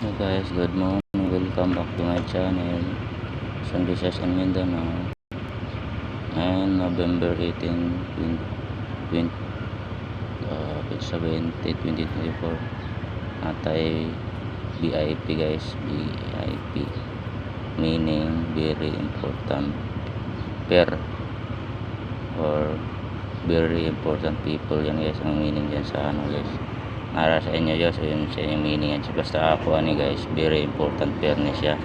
Hello guys, good morning. Welcome back to my channel. Sunday Session Mindanao. And November 18, 20, 2024. Atay BIP guys, BIP. Meaning very important pair or very important people. Yan guys ang meaning dyan sa ano guys. Para sa inyo guys, yun sa inyong meaning yan. Basta ako ani guys, very important pair niya siya,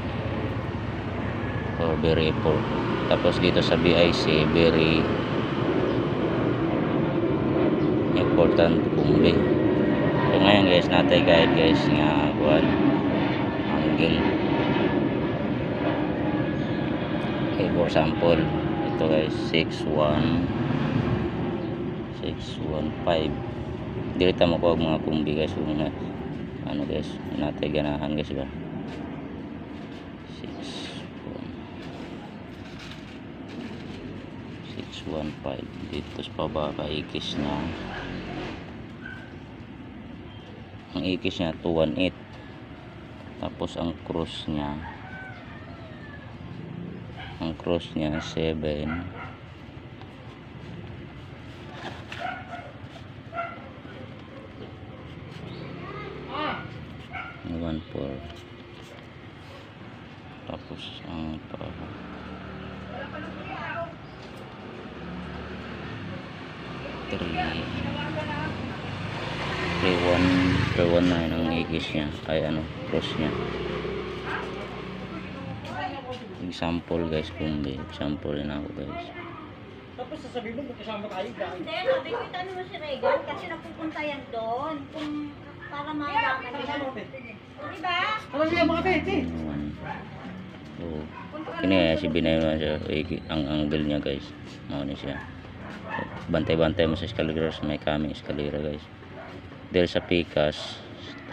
or very important. Tapos dito sa BIC, very important kumbi. So ngayon guys, natay guide guys nga kuan angle. Okay, for example, ito guys 615. Dirita mo ko mga kumbi guys, yung ano guys, natay ganahan guys ba. 615 dito sa pababa ikis na. Ang ikis niya 218. Tapos ang cross niya 7. 14. Tapos ang 319 ang igis niya, ay ano, cross niya. Example guys, kumbi example na ako guys. Tapos sasabihin mo magkasama tayo guys. Hindi, sabi ko itanong mo si Regan kasi napupunta yan doon. Kung para malaman nila. Diba? Ano niya mga pete? So, kini si binay mo siya, ang angle niya guys. Mao ni siya. Bantay-bantay mo sa eskalera, sa may kaming eskalera guys. Dahil sa Pikas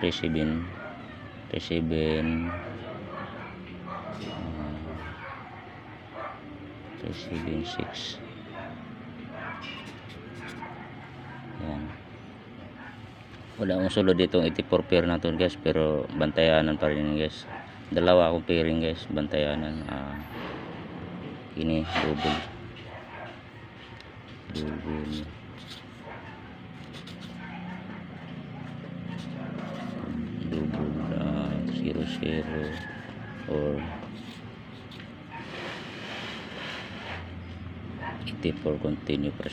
376. Yan. Wala akong sulod ditong 84 pair na to guys, pero bantayanan pa rin guys. Dalawa akong pairing guys, bantayanan. Ini double double 00 or 84 continue pa